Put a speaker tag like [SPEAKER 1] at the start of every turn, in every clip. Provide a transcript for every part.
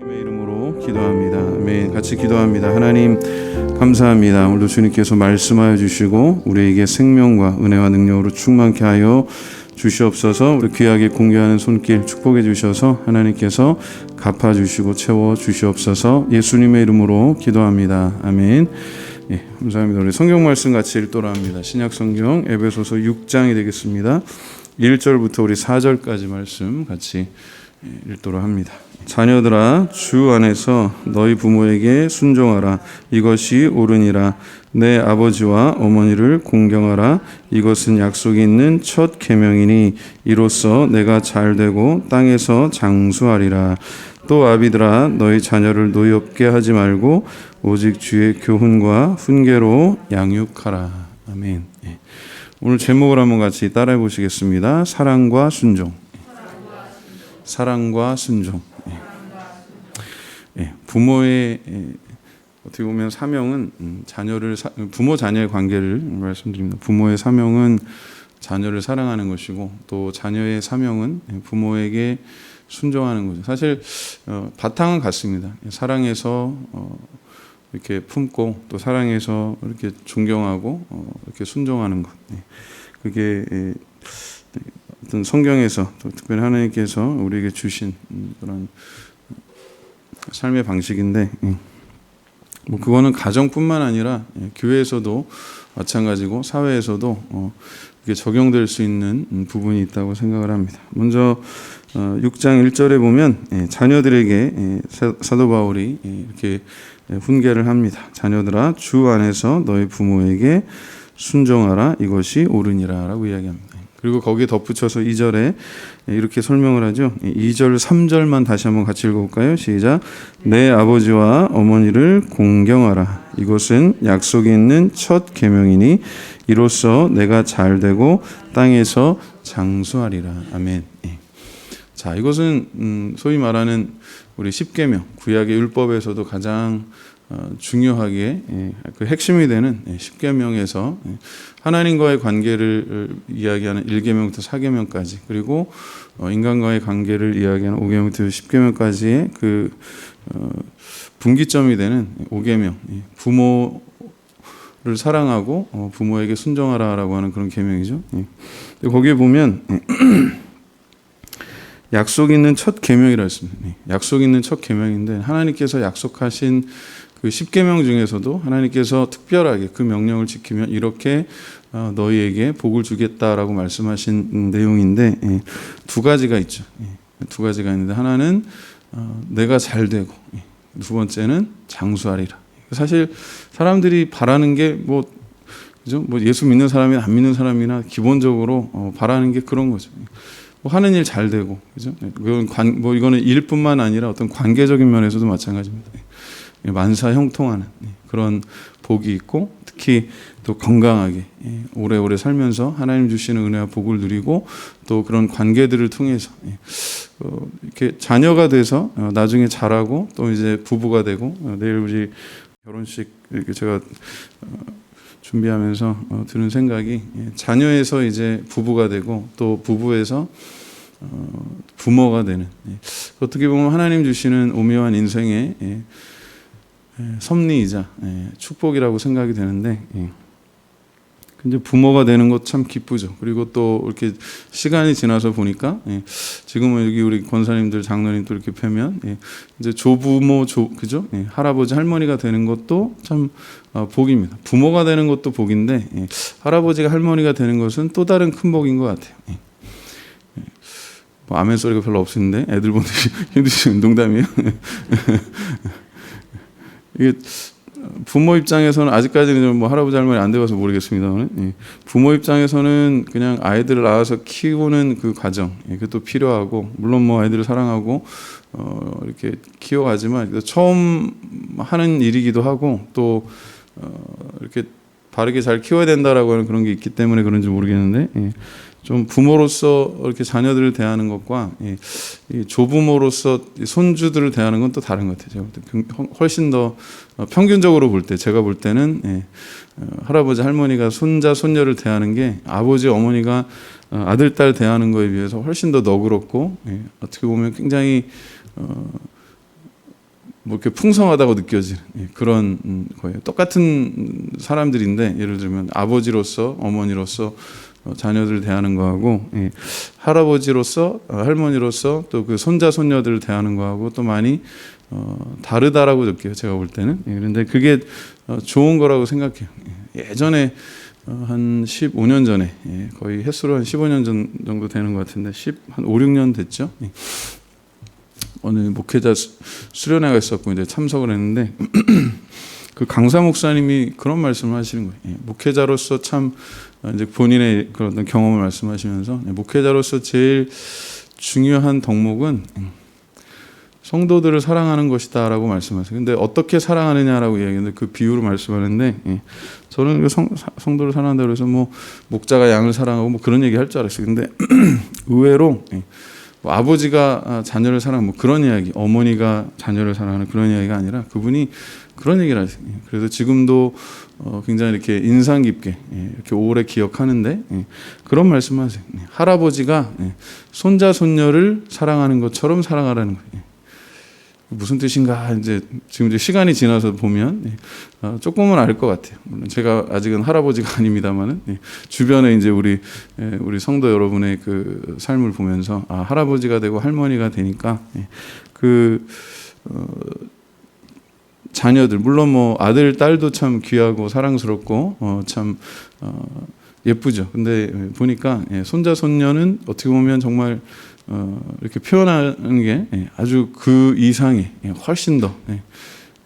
[SPEAKER 1] 예수님의 이름으로 기도합니다. 아멘. 같이 기도합니다. 하나님 감사합니다. 오늘도 주님께서 말씀하여 주시고 우리에게 생명과 은혜와 능력으로 충만케 하여 주시옵소서. 우리 귀하게 공개하는 손길 축복해 주셔서 하나님께서 갚아주시고 채워주시옵소서. 예수님의 이름으로 기도합니다. 아멘. 예, 감사합니다. 우리 성경 말씀 같이 읽도록 합니다. 신약 성경 에베소서 6장이 되겠습니다. 1절부터 우리 4절까지 말씀 같이 읽도록 합니다. 자녀들아, 주 안에서 너희 부모에게 순종하라. 이것이 옳으니라. 내 아버지와 어머니를 공경하라. 이것은 약속이 있는 첫 계명이니 이로써 내가 잘되고 땅에서 장수하리라. 또 아비들아, 너희 자녀를 노엽게 하지 말고 오직 주의 교훈과 훈계로 양육하라. 아멘. 오늘 제목을 한번 같이 따라해 보시겠습니다. 사랑과 순종. 사랑과 순종. 부모의 어떻게 보면 사명은 부모 자녀의 관계를 말씀드립니다. 부모의 사명은 자녀를 사랑하는 것이고 또 자녀의 사명은 부모에게 순종하는 거죠. 사실 바탕은 같습니다. 사랑해서 이렇게 품고 또 사랑해서 이렇게 존경하고 이렇게 순종하는 것. 그게 어떤 성경에서 또 특별히 하나님께서 우리에게 주신 그런 삶의 방식인데, 뭐 그거는 가정뿐만 아니라 교회에서도 마찬가지고 사회에서도 이게 적용될 수 있는 부분이 있다고 생각을 합니다. 먼저 6장 1절에 보면 자녀들에게 사도 바울이 이렇게 훈계를 합니다. 자녀들아, 주 안에서 너희 부모에게 순종하라. 이것이 옳으니라 라고 이야기합니다. 그리고 거기에 덧붙여서 2절에 이렇게 설명을 하죠. 2절 3절만 다시 한번 같이 읽어볼까요? 시작. 내 아버지와 어머니를 공경하라. 이것은 약속이 있는 첫 계명이니 이로써 내가 잘되고 땅에서 장수하리라. 아멘. 자, 이것은 소위 말하는 우리 십계명, 구약의 율법에서도 가장 중요하게 그 핵심이 되는 십계명에서 하나님과의 관계를 이야기하는 1계명부터 4계명까지, 그리고 인간과의 관계를 이야기하는 5계명부터 10계명까지의 그 분기점이 되는 5계명, 부모를 사랑하고 부모에게 순종하라라고 하는 그런 계명이죠. 거기에 보면 약속 있는 첫 계명이라 했습니다. 약속 있는 첫 계명인데 하나님께서 약속하신 그 10계명 중에서도 하나님께서 특별하게 그 명령을 지키면 이렇게 너희에게 복을 주겠다라고 말씀하신 내용인데 두 가지가 있죠. 두 가지가 있는데 하나는 내가 잘되고 두 번째는 장수하리라. 사실 사람들이 바라는 게 그죠? 예수 믿는 사람이나 안 믿는 사람이나 기본적으로 바라는 게 그런 거죠. 하는 일 잘 되고, 그죠? 이거는 일뿐만 아니라 어떤 관계적인 면에서도 마찬가지입니다. 만사 형통하는 그런 복이 있고, 특히 또 건강하게 오래오래 살면서 하나님 주시는 은혜와 복을 누리고 또 그런 관계들을 통해서 이렇게 자녀가 돼서 나중에 자라고 또 이제 부부가 되고, 내일 우리 결혼식 이렇게 제가 준비하면서 드는 생각이 자녀에서 이제 부부가 되고 또 부부에서 부모가 되는, 어떻게 보면 하나님 주시는 오묘한 인생의 섭리이자 축복이라고 생각이 되는데, 근데 부모가 되는 것 참 기쁘죠. 그리고 또 이렇게 시간이 지나서 보니까 지금은 여기 우리 권사님들 장로님들 이렇게 뵈면 이제 조부모 그죠? 할아버지 할머니가 되는 것도 참 복입니다. 부모가 되는 것도 복인데 할아버지가 할머니가 되는 것은 또 다른 큰 복인 것 같아요. 아멘 소리가 별로 없는데 애들 보는 힘드시면 농담이에요. 이게 부모 입장에서는 아직까지는 할아버지 할머니 안 되어서 모르겠습니다만, 부모 입장에서는 그냥 아이들을 낳아서 키우는 그 과정, 그것도 필요하고, 물론 아이들을 사랑하고 이렇게 키워가지만 처음 하는 일이기도 하고 또 이렇게 바르게 잘 키워야 된다라고 하는 그런 게 있기 때문에 그런지 모르겠는데, 좀 부모로서 이렇게 자녀들을 대하는 것과 조부모로서 손주들을 대하는 건 또 다른 것 같아요. 훨씬 더 평균적으로 볼 때, 제가 볼 때는 할아버지 할머니가 손자 손녀를 대하는 게 아버지 어머니가 아들 딸 대하는 거에 비해서 훨씬 더 너그럽고, 어떻게 보면 굉장히 뭐 이렇게 풍성하다고 느껴지는 그런 거예요. 똑같은 사람들인데 예를 들면 아버지로서 어머니로서 자녀들 대하는 거하고 할아버지로서 할머니로서 또 그 손자 손녀들 대하는 거하고 또 많이 다르다라고 느껴요. 제가 볼 때는. 그런데 그게 좋은 거라고 생각해요. 예전에 한 15년 전에 거의 횟수로 한 15년 전 정도 되는 것 같은데 한 5, 6년 됐죠. 어느 목회자 수련회가 있었고 이제 참석을 했는데 그 강사 목사님이 그런 말씀을 하시는 거예요. 목회자로서 참 이제 본인의 그런 경험을 말씀하시면서 목회자로서 제일 중요한 덕목은 성도들을 사랑하는 것이다라고 말씀하세요. 근데 어떻게 사랑하느냐라고 이야기하는데 그 비유로 말씀하는데 저는 성도를 사랑한다고 해서 뭐 목자가 양을 사랑하고 뭐 그런 얘기 할 줄 알았어요. 근데 의외로 뭐 아버지가 자녀를 사랑하는 뭐 그런 이야기, 어머니가 자녀를 사랑하는 그런 이야기가 아니라 그분이 그런 얘기를 하세요. 그래서 지금도 굉장히 이렇게 인상 깊게 이렇게 오래 기억하는데 그런 말씀하세요. 할아버지가 손자 손녀를 사랑하는 것처럼 사랑하라는 거예요. 무슨 뜻인가 이제 지금 이제 시간이 지나서 보면 조금은 알 것 같아요. 물론 제가 아직은 할아버지가 아닙니다만은 주변에 이제 우리 성도 여러분의 그 삶을 보면서 할아버지가 되고 할머니가 되니까 자녀들 물론 뭐 아들 딸도 참 귀하고 사랑스럽고 참 예쁘죠. 근데 보니까 손자 손녀는 어떻게 보면 정말 이렇게 표현하는 게 아주 그 이상의 훨씬 더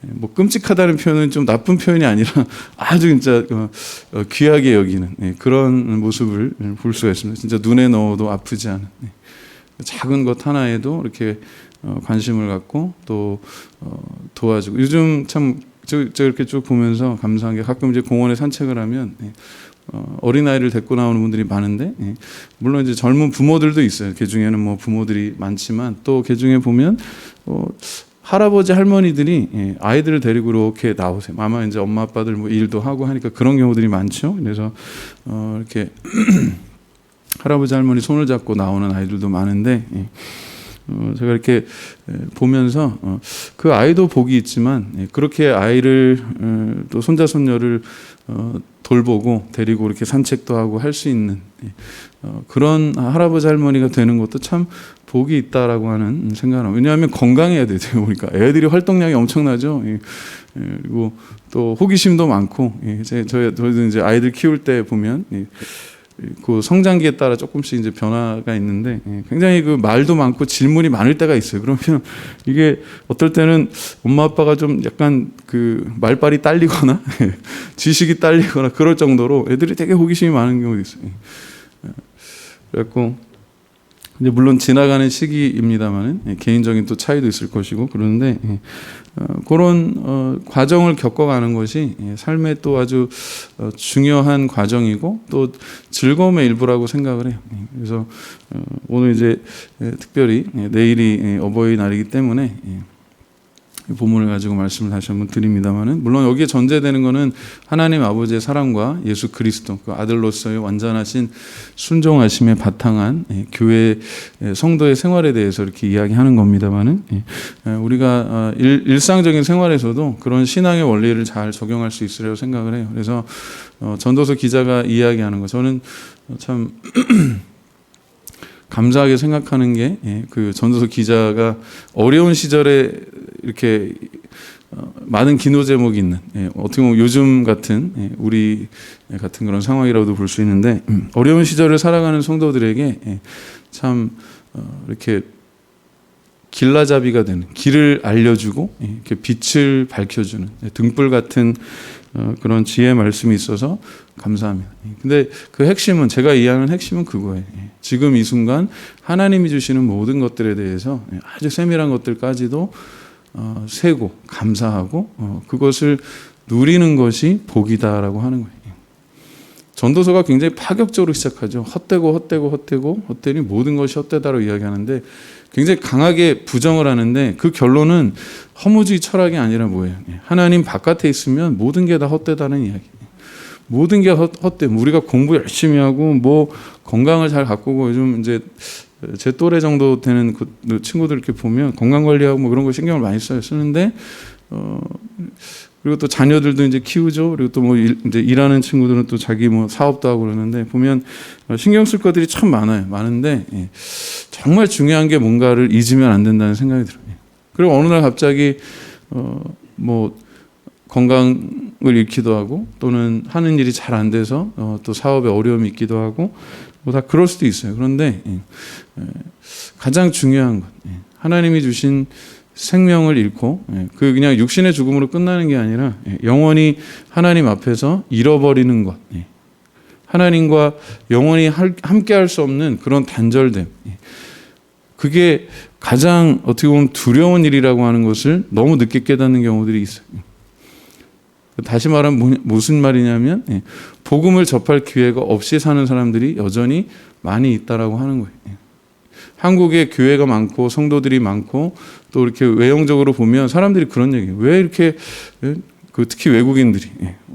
[SPEAKER 1] 뭐 끔찍하다는 표현은 좀 나쁜 표현이 아니라 아주 진짜 귀하게 여기는 그런 모습을 볼 수가 있습니다. 진짜 눈에 넣어도 아프지 않은 작은 것 하나에도 이렇게 관심을 갖고 또 도와주고 요즘 참 저 이렇게 쭉 보면서 감사한 게 가끔 이제 공원에 산책을 하면 어린아이를 데리고 나오는 분들이 많은데 물론 이제 젊은 부모들도 있어요. 그 중에는 뭐 부모들이 많지만 또 그 중에 보면 할아버지 할머니들이 아이들을 데리고 이렇게 나오세요. 아마 이제 엄마 아빠들 뭐 일도 하고 하니까 그런 경우들이 많죠. 그래서 이렇게 할아버지 할머니 손을 잡고 나오는 아이들도 많은데 제가 이렇게 보면서 그 아이도 복이 있지만 그렇게 아이를 또 손자 손녀를 돌보고 데리고 이렇게 산책도 하고 할 수 있는 그런 할아버지 할머니가 되는 것도 참 복이 있다라고 하는 생각을. 왜냐하면 건강해야 돼요. 보니까 애들이 활동량이 엄청나죠. 그리고 또 호기심도 많고 저희도 이제 아이들 키울 때 보면 그 성장기에 따라 조금씩 이제 변화가 있는데 굉장히 그 말도 많고 질문이 많을 때가 있어요. 그러면 이게 어떨 때는 엄마 아빠가 좀 약간 그 말빨이 딸리거나 지식이 딸리거나 그럴 정도로 애들이 되게 호기심이 많은 경우도 있어요. 그래갖고 이제 물론 지나가는 시기입니다만은 개인적인 또 차이도 있을 것이고 그러는데 그런 과정을 겪어가는 것이 삶의 또 아주 중요한 과정이고 또 즐거움의 일부라고 생각을 해요. 그래서 오늘 이제 특별히 내일이 어버이날이기 때문에 본문을 가지고 말씀을 다시 한번 드립니다만은 물론 여기에 전제되는 것은 하나님 아버지의 사랑과 예수 그리스도 그 아들로서의 완전하신 순종하심에 바탕한 교회 성도의 생활에 대해서 이렇게 이야기하는 겁니다만은 우리가 일상적인 생활에서도 그런 신앙의 원리를 잘 적용할 수 있으리라고 생각을 해요. 그래서 전도서 기자가 이야기하는 거 저는 참 감사하게 생각하는 게 그 전도서 기자가 어려운 시절에 이렇게 많은 기도 제목이 있는 어떻게 보면 요즘 같은 우리 같은 그런 상황이라고도 볼 수 있는데 어려운 시절을 살아가는 성도들에게 참 이렇게 길라잡이가 되는 길을 알려주고 이렇게 빛을 밝혀주는 등불 같은 그런 지혜의 말씀이 있어서 감사합니다. 근데 그 핵심은 제가 이해하는 핵심은 그거예요. 지금 이 순간 하나님이 주시는 모든 것들에 대해서 아주 세밀한 것들까지도 세고 감사하고 그것을 누리는 것이 복이다라고 하는 거예요. 전도서가 굉장히 파격적으로 시작하죠. 헛되니 모든 것이 헛되다로 이야기하는데 굉장히 강하게 부정을 하는데 그 결론은 허무주의 철학이 아니라 뭐예요? 하나님 바깥에 있으면 모든 게 다 헛되다는 이야기예요. 모든 게 헛돼. 우리가 공부 열심히 하고 뭐 건강을 잘 가꾸고 요즘 이제 제 또래 정도 되는 그 친구들 이렇게 보면 건강 관리하고 뭐 그런 거 신경을 많이 쓰는데 그리고 또 자녀들도 이제 키우죠. 그리고 또 뭐 이제 일하는 친구들은 또 자기 뭐 사업도 하고 그러는데 보면 신경 쓸 것들이 참 많은데 정말 중요한 게 뭔가를 잊으면 안 된다는 생각이 들어요. 그리고 어느 날 갑자기 뭐 건강을 잃기도 하고 또는 하는 일이 잘 안 돼서 또 사업에 어려움이 있기도 하고 뭐 다 그럴 수도 있어요. 그런데 가장 중요한 건 하나님이 주신 생명을 잃고 그 그냥 육신의 죽음으로 끝나는 게 아니라 영원히 하나님 앞에서 잃어버리는 것, 하나님과 영원히 함께 할 수 없는 그런 단절됨, 그게 가장 어떻게 보면 두려운 일이라고 하는 것을 너무 늦게 깨닫는 경우들이 있어요. 다시 말하면 무슨 말이냐면 복음을 접할 기회가 없이 사는 사람들이 여전히 많이 있다라고 하는 거예요. 한국에 교회가 많고 성도들이 많고 또 이렇게 외형적으로 보면 사람들이 그런 얘기해요. 왜 이렇게 특히 외국인들이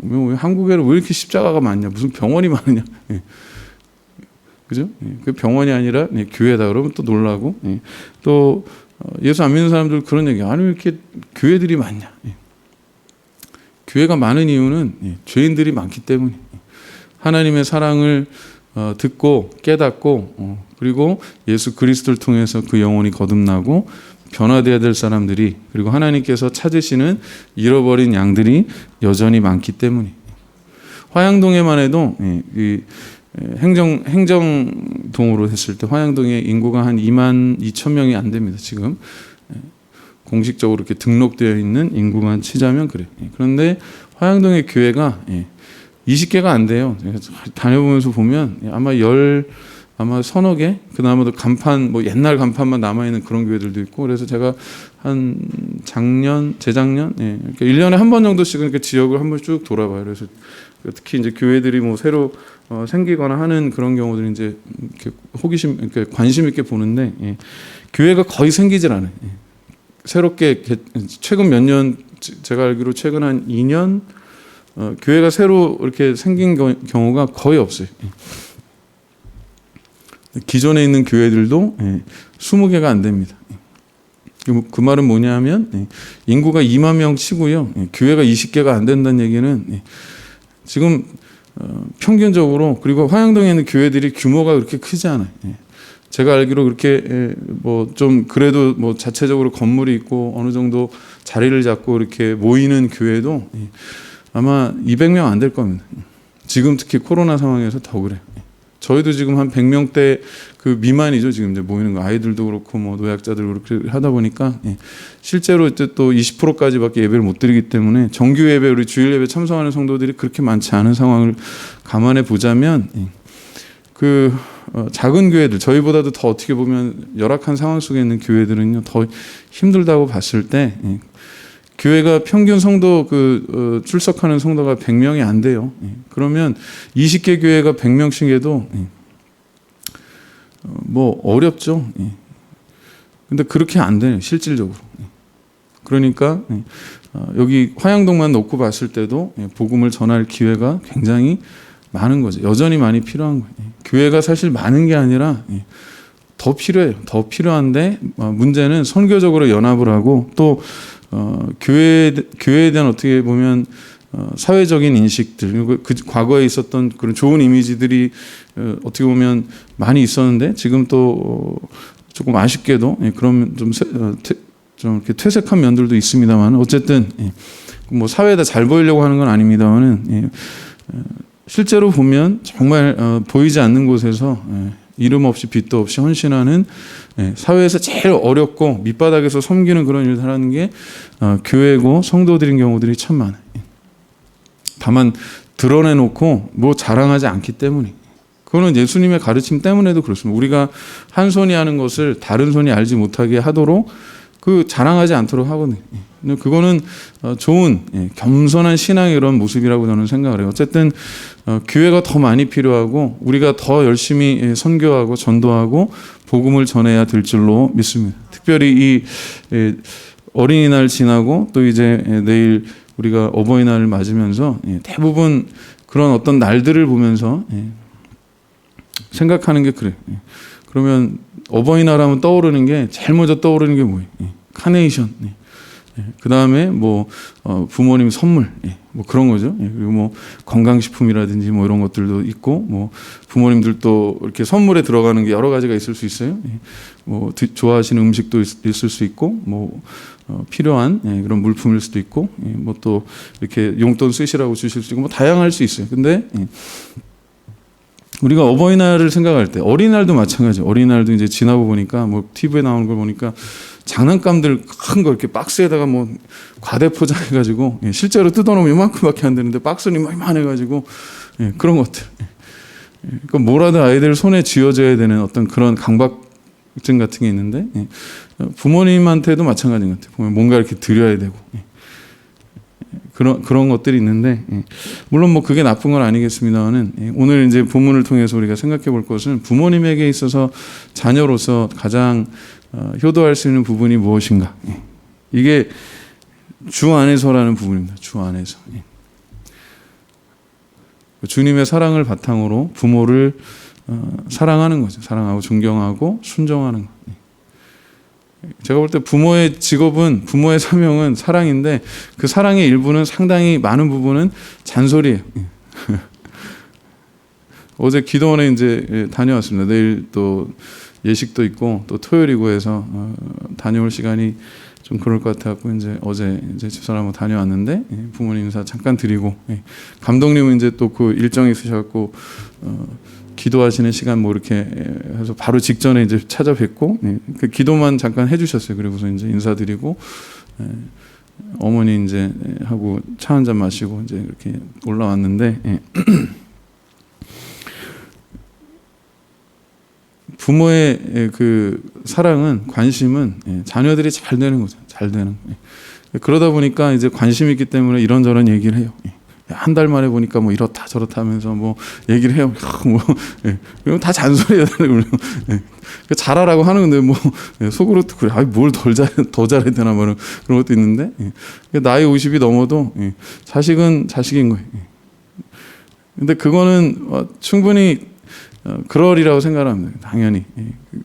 [SPEAKER 1] 왜 한국에는 왜 이렇게 십자가가 많냐, 무슨 병원이 많으냐, 그죠? 그 병원이 아니라 교회다 그러면 또 놀라고, 또 예수 안 믿는 사람들 그런 얘기, 아니 왜 이렇게 교회들이 많냐? 교회가 많은 이유는 죄인들이 많기 때문에 하나님의 사랑을 듣고 깨닫고 그리고 예수 그리스도를 통해서 그 영혼이 거듭나고 변화되어야 될 사람들이, 그리고 하나님께서 찾으시는 잃어버린 양들이 여전히 많기 때문에. 화양동에만 해도 이 행정동으로 했을 때 화양동의 인구가 한 2만 2천 명이 안 됩니다. 지금 공식적으로 이렇게 등록되어 있는 인구만 치자면 그래요. 그런데 화양동의 교회가 20개가 안 돼요. 다녀보면서 보면 아마 서너 개, 그나마도 간판, 뭐 옛날 간판만 남아있는 그런 교회들도 있고, 그래서 제가 한 재작년, 그러니까 1년에 한 번 정도씩은 이렇게 지역을 한 번 쭉 돌아봐요. 그래서 특히 이제 교회들이 뭐 새로 생기거나 하는 그런 경우들이 이제 이렇게 이렇게 관심 있게 보는데, 교회가 거의 생기질 않아요. 새롭게 최근 몇 년, 제가 알기로 최근 한 2년 교회가 새로 이렇게 생긴 경우가 거의 없어요. 기존에 있는 교회들도 20개가 안 됩니다. 그 말은 뭐냐면 인구가 2만 명 치고요, 교회가 20개가 안 된다는 얘기는 지금 평균적으로, 그리고 화양동에 있는 교회들이 규모가 그렇게 크지 않아요. 제가 알기로 그렇게 뭐 좀 그래도 뭐 자체적으로 건물이 있고 어느 정도 자리를 잡고 이렇게 모이는 교회도 아마 200명 안 될 겁니다. 지금 특히 코로나 상황에서 더 그래요. 저희도 지금 한 100명대 그 미만이죠. 지금 이제 모이는 거, 아이들도 그렇고 뭐 노약자들 그렇게 하다 보니까 실제로 이제 또 20%까지밖에 예배를 못 드리기 때문에 정규 예배, 우리 주일 예배 참석하는 성도들이 그렇게 많지 않은 상황을 감안해 보자면 작은 교회들, 저희보다도 더 어떻게 보면 열악한 상황 속에 있는 교회들은요 더 힘들다고 봤을 때, 교회가 평균 성도 출석하는 성도가 100명이 안 돼요. 그러면 20개 교회가 100명씩 해도 뭐 어렵죠. 근데 그렇게 안 돼요, 실질적으로. 그러니까 여기 화양동만 놓고 봤을 때도 복음을 전할 기회가 굉장히 많은 거죠. 여전히 많이 필요한 거예요. 교회가 사실 많은 게 아니라 더 필요해요. 더 필요한데 문제는 선교적으로 연합을 하고 또 교회에 대한 어떻게 보면 사회적인 인식들, 그리고 그 과거에 있었던 그런 좋은 이미지들이 어떻게 보면 많이 있었는데 지금 또 조금 아쉽게도 그런 좀 이렇게 퇴색한 면들도 있습니다만, 어쨌든 뭐 사회에다 잘 보이려고 하는 건 아닙니다만은 실제로 보면 정말 보이지 않는 곳에서 이름 없이 빚도 없이 헌신하는, 사회에서 제일 어렵고 밑바닥에서 섬기는 그런 일을 하는 게 교회고 성도들인 경우들이 참 많아요. 다만 드러내놓고 뭐 자랑하지 않기 때문에. 그거는 예수님의 가르침 때문에도 그렇습니다. 우리가 한 손이 하는 것을 다른 손이 알지 못하게 하도록 자랑하지 않도록 하거든요. 그거는 좋은 겸손한 신앙의 이런 모습이라고 저는 생각을 해요. 어쨌든 교회가 더 많이 필요하고 우리가 더 열심히 선교하고 전도하고 복음을 전해야 될 줄로 믿습니다. 특별히 이 어린이날 지나고 또 이제 내일 우리가 어버이날을 맞으면서 대부분 그런 어떤 날들을 보면서 생각하는 게 그래요. 그러면 어버이날 하면 떠오르는 게 제일 먼저 떠오르는 게 뭐예요? 카네이션. 그 다음에 뭐 부모님 선물, 뭐 그런 거죠. 그리고 뭐 건강식품이라든지 뭐 이런 것들도 있고, 뭐 부모님들도 이렇게 선물에 들어가는 게 여러 가지가 있을 수 있어요. 뭐 좋아하시는 음식도 있을 수 있고, 뭐 필요한 그런 물품일 수도 있고, 뭐 또 이렇게 용돈 쓰시라고 주실 수 있고, 뭐 다양할 수 있어요. 근데 우리가 어버이날을 생각할 때, 어린이날도 마찬가지예요. 어린이날도 이제 지나고 보니까 뭐 TV에 나오는 걸 보니까 장난감들 큰 거 이렇게 박스에다가 뭐 과대 포장해가지고 실제로 뜯어놓으면 이만큼밖에 안 되는데 박스는 이만해가지고 그런 것들. 그러니까 뭐라도 아이들 손에 쥐어져야 되는 어떤 그런 강박증 같은 게 있는데 부모님한테도 마찬가지인 것 같아요. 보면 뭔가 이렇게 드려야 되고 그런 것들이 있는데 물론 뭐 그게 나쁜 건 아니겠습니다만은 오늘 이제 본문을 통해서 우리가 생각해 볼 것은 부모님에게 있어서 자녀로서 가장 효도할 수 있는 부분이 무엇인가? 이게 주 안에서라는 부분입니다. 주 안에서. 주님의 사랑을 바탕으로 부모를 사랑하는 거죠. 사랑하고 존경하고 순종하는 거. 제가 볼 때 부모의 직업은, 부모의 사명은 사랑인데 그 사랑의 일부는 상당히 많은 부분은 잔소리예요. 어제 기도원에 이제 다녀왔습니다. 내일 또 예식도 있고 또 토요일이고 해서 다녀올 시간이 좀 그럴 것 같아갖고 이제 어제 이제 집사람 한번 다녀왔는데 부모님 인사 잠깐 드리고 감독님은 이제 또 그 일정이 있으셔갖고 기도하시는 시간 뭐 이렇게 해서 바로 직전에 이제 찾아뵙고 그 기도만 잠깐 해주셨어요. 그리고서 이제 인사드리고 어머니 이제 하고 차 한 잔 마시고 이제 이렇게 올라왔는데 부모의 그 사랑은, 관심은 자녀들이 잘 되는 거죠. 잘 되는. 그러다 보니까 이제 관심이 있기 때문에 이런저런 얘기를 해요. 한 달 만에 보니까 뭐 이렇다 저렇다 하면서 뭐 얘기를 해요. 뭐 그럼 다 잔소리해야 되는 거예요. 잘하라고 하는 건데 뭐 속으로 그래. 뭘 더 잘해야 되나 뭐 그런 것도 있는데 나이 50이 넘어도 자식은 자식인 거예요. 근데 그거는 충분히 그러리라고 생각을 합니다. 당연히.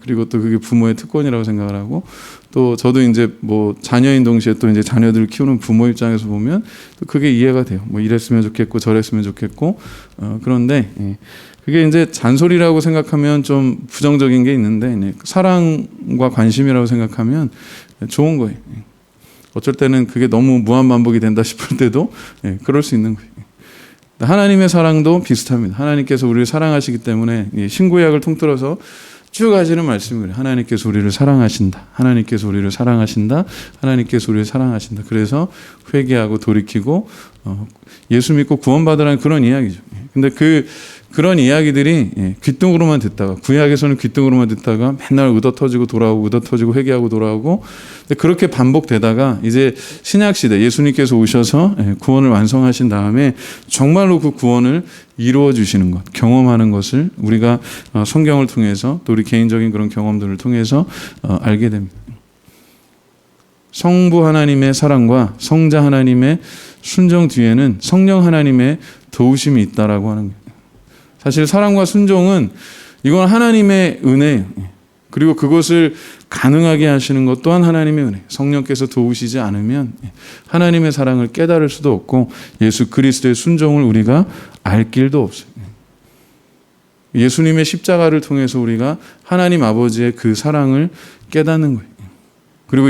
[SPEAKER 1] 그리고 또 그게 부모의 특권이라고 생각을 하고 또 저도 이제 뭐 자녀인 동시에 또 이제 자녀들을 키우는 부모 입장에서 보면 또 그게 이해가 돼요. 뭐 이랬으면 좋겠고 저랬으면 좋겠고 그런데 그게 이제 잔소리라고 생각하면 좀 부정적인 게 있는데 사랑과 관심이라고 생각하면 좋은 거예요. 어쩔 때는 그게 너무 무한반복이 된다 싶을 때도 그럴 수 있는 거예요. 하나님의 사랑도 비슷합니다. 하나님께서 우리를 사랑하시기 때문에 신구약을 통틀어서 쭉 하시는 말씀이 그래요. 하나님께서 우리를 사랑하신다. 하나님께서 우리를 사랑하신다. 하나님께서 우리를 사랑하신다. 그래서 회개하고 돌이키고 예수 믿고 구원받으라는 그런 이야기죠. 근데 그런 이야기들이 귓등으로만 듣다가, 구약에서는 귓등으로만 듣다가 맨날 의도터지고 돌아오고 의도터지고 회개하고 돌아오고, 근데 그렇게 반복되다가 이제 신약시대 예수님께서 오셔서 구원을 완성하신 다음에 정말로 그 구원을 이루어 주시는 것, 경험하는 것을 우리가 성경을 통해서 또 우리 개인적인 그런 경험들을 통해서 알게 됩니다. 성부 하나님의 사랑과 성자 하나님의 순종 뒤에는 성령 하나님의 도우심이 있다라고 하는 거예요. 사실 사랑과 순종은 이건 하나님의 은혜예요. 그리고 그것을 가능하게 하시는 것 또한 하나님의 은혜. 성령께서 도우시지 않으면 하나님의 사랑을 깨달을 수도 없고 예수 그리스도의 순종을 우리가 알 길도 없어요. 예수님의 십자가를 통해서 우리가 하나님 아버지의 그 사랑을 깨닫는 거예요. 그리고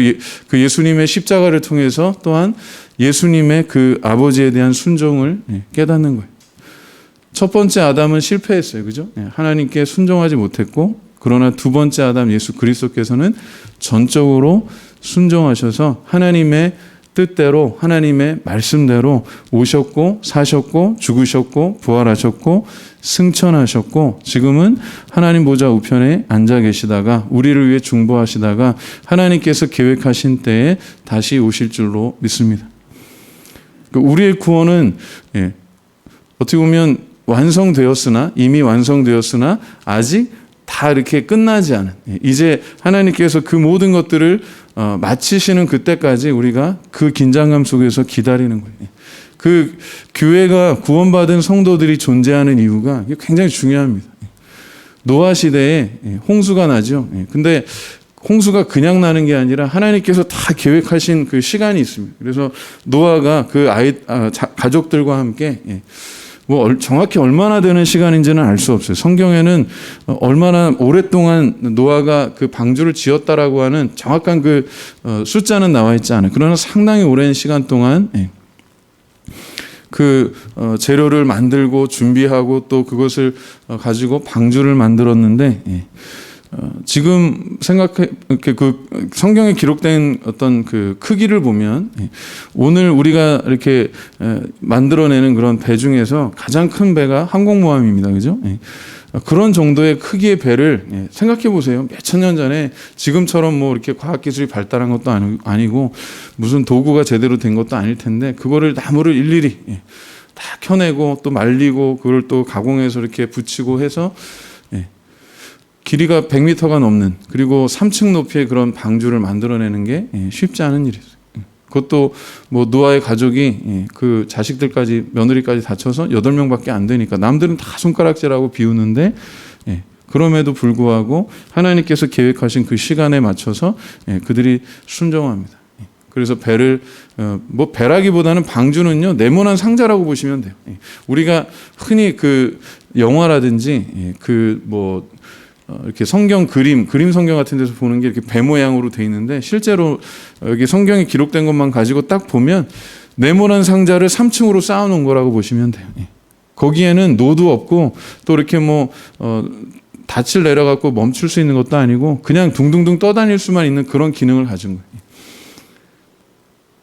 [SPEAKER 1] 그 예수님의 십자가를 통해서 또한 예수님의 그 아버지에 대한 순종을 깨닫는 거예요. 첫 번째 아담은 실패했어요. 그죠? 하나님께 순종하지 못했고, 그러나 두 번째 아담 예수 그리스도께서는 전적으로 순종하셔서 하나님의 뜻대로, 하나님의 말씀대로 오셨고, 사셨고, 죽으셨고, 부활하셨고, 승천하셨고, 지금은 하나님 보좌 우편에 앉아 계시다가 우리를 위해 중보하시다가 하나님께서 계획하신 때에 다시 오실 줄로 믿습니다. 우리의 구원은 어떻게 보면 완성되었으나, 이미 완성되었으나 아직 다 이렇게 끝나지 않은, 이제 하나님께서 그 모든 것들을 마치시는 그때까지 우리가 그 긴장감 속에서 기다리는 거예요. 그 교회가 구원받은 성도들이 존재하는 이유가 굉장히 중요합니다. 노아 시대에 홍수가 나죠. 근데 홍수가 그냥 나는 게 아니라 하나님께서 다 계획하신 그 시간이 있습니다. 그래서 노아가 그 가족들과 함께 뭐 정확히 얼마나 되는 시간인지는 알 수 없어요. 성경에는 얼마나 오랫동안 노아가 그 방주를 지었다라고 하는 정확한 그 숫자는 나와 있지 않아요. 그러나 상당히 오랜 시간 동안 그 재료를 만들고 준비하고 또 그것을 가지고 방주를 만들었는데 지금 이렇게 그 성경에 기록된 어떤 그 크기를 보면 오늘 우리가 이렇게 만들어내는 그런 배 중에서 가장 큰 배가 항공모함입니다. 그죠? 그런 정도의 크기의 배를 생각해 보세요. 몇천 년 전에 지금처럼 뭐 이렇게 과학기술이 발달한 것도 아니고 무슨 도구가 제대로 된 것도 아닐 텐데 그거를 나무를 일일이 다 켜내고 또 말리고 그걸 또 가공해서 이렇게 붙이고 해서 길이가 100m가 넘는 그리고 3층 높이의 그런 방주를 만들어내는 게 쉽지 않은 일이었어요. 그것도 뭐 노아의 가족이 그 자식들까지 며느리까지 다쳐서 8명밖에 안 되니까 남들은 다 손가락질하고 비우는데 그럼에도 불구하고 하나님께서 계획하신 그 시간에 맞춰서 그들이 순종합니다. 그래서 배를 뭐 배라기보다는 방주는요 네모난 상자라고 보시면 돼요. 우리가 흔히 그 영화라든지 그 뭐 이렇게 성경 그림 성경 같은 데서 보는 게 이렇게 배 모양으로 돼 있는데 실제로 여기 성경에 기록된 것만 가지고 딱 보면 네모난 상자를 3층으로 쌓아놓은 거라고 보시면 돼요. 거기에는 노도 없고 또 이렇게 뭐 닻을 내려갖고 멈출 수 있는 것도 아니고 그냥 둥둥둥 떠다닐 수만 있는 그런 기능을 가진 거예요.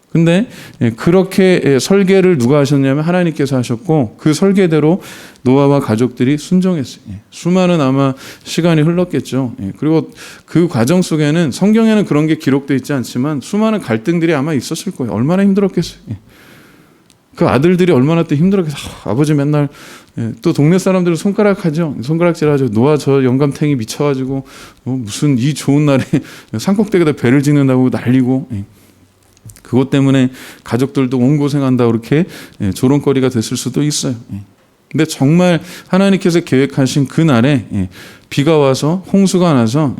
[SPEAKER 1] 근데 그렇게 설계를 누가 하셨냐면 하나님께서 하셨고 그 설계대로 노아와 가족들이 순종했어요. 수많은 아마 시간이 흘렀겠죠. 그리고 그 과정 속에는 성경에는 그런 게 기록되어 있지 않지만 수많은 갈등들이 아마 있었을 거예요. 얼마나 힘들었겠어요. 그 아들들이 얼마나 또 힘들었겠어요. 아버지 맨날 또 동네 사람들은 손가락질하죠. 노아 저 영감탱이 미쳐가지고 무슨 이 좋은 날에 산꼭대기에다 배를 짓는다고 난리고 그것 때문에 가족들도 온 고생한다고 그렇게 조롱거리가 됐을 수도 있어요. 근데 정말 하나님께서 계획하신 그 날에 비가 와서 홍수가 나서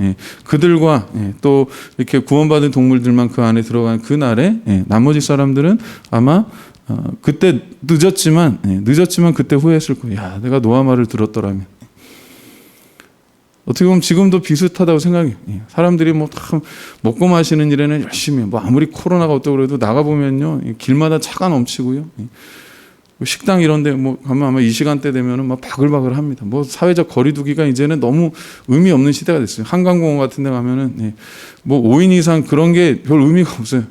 [SPEAKER 1] 그들과 또 이렇게 구원받은 동물들만 그 안에 들어간 그 날에 나머지 사람들은 아마 그때 늦었지만 그때 후회했을 거예요. 야, 내가 노아 말을 들었더라면. 어떻게 보면 지금도 비슷하다고 생각해요. 사람들이 뭐 다 먹고 마시는 일에는 열심히 뭐 아무리 코로나가 어떠고 그래도 나가 보면요 길마다 차가 넘치고요. 식당 이런데 뭐 가면 아마 이 시간대 되면은 막 바글바글합니다. 뭐 사회적 거리두기가 이제는 너무 의미 없는 시대가 됐어요. 한강공원 같은데 가면은 뭐 5인 이상 그런 게 별 의미가 없어요.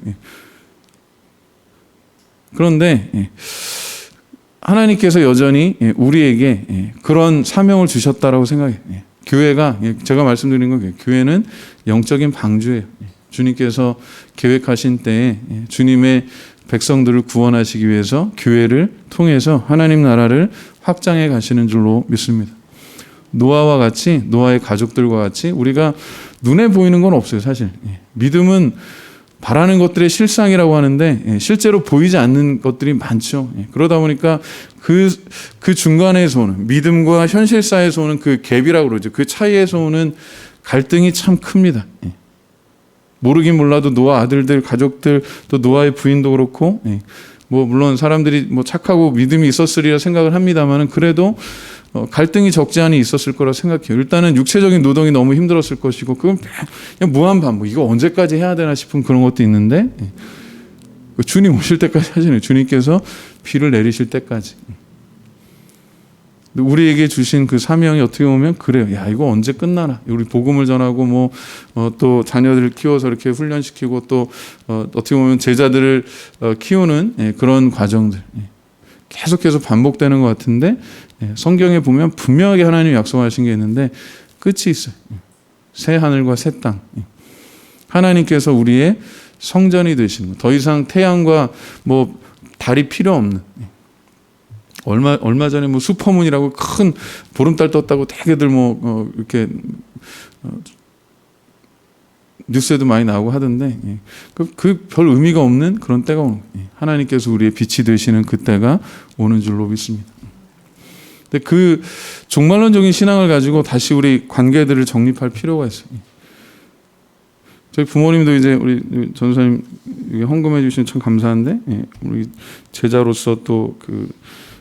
[SPEAKER 1] 그런데 하나님께서 여전히 우리에게 그런 사명을 주셨다라고 생각해요. 교회가 제가 말씀드린 건 교회는 영적인 방주예요. 주님께서 계획하신 때에 주님의 백성들을 구원하시기 위해서 교회를 통해서 하나님 나라를 확장해 가시는 줄로 믿습니다. 노아와 같이 노아의 가족들과 같이 우리가 눈에 보이는 건 없어요. 사실 믿음은 바라는 것들의 실상이라고 하는데 실제로 보이지 않는 것들이 많죠. 그러다 보니까 그 중간에서 오는 믿음과 현실 사이에서 오는 그 갭이라고 그러죠. 그 차이에서 오는 갈등이 참 큽니다. 모르긴 몰라도 노아 아들들, 가족들, 또 노아의 부인도 그렇고 뭐 물론 사람들이 뭐 착하고 믿음이 있었으리라 생각을 합니다만은 그래도 갈등이 적지 않이 있었을 거라 생각해요. 일단은 육체적인 노동이 너무 힘들었을 것이고 그건 그냥 무한 반복. 이거 언제까지 해야 되나 싶은 그런 것도 있는데 주님 오실 때까지 하시네요. 주님께서 비를 내리실 때까지. 우리에게 주신 그 사명이 어떻게 보면 그래요. 야, 이거 언제 끝나나? 우리 복음을 전하고 뭐 또 자녀들을 키워서 이렇게 훈련시키고 또 어떻게 보면 제자들을 키우는 그런 과정들 계속해서 반복되는 것 같은데 성경에 보면 분명하게 하나님이 약속하신 게 있는데 끝이 있어요. 새 하늘과 새 땅. 하나님께서 우리의 성전이 되시는 거. 더 이상 태양과 뭐 달이 필요 없는. 얼마 전에 뭐 슈퍼문이라고 큰 보름달 떴다고 되게들 뭐 이렇게 뉴스에도 많이 나오고 하던데 그 별 의미가 없는 그런 때가 오는 거예요. 하나님께서 우리의 빛이 되시는 그 때가 오는 줄로 믿습니다. 근데 그 종말론적인 신앙을 가지고 다시 우리 관계들을 정립할 필요가 있어요. 저희 부모님도 이제 우리 전도사님 헌금해 주시면 참 감사한데, 우리 제자로서 또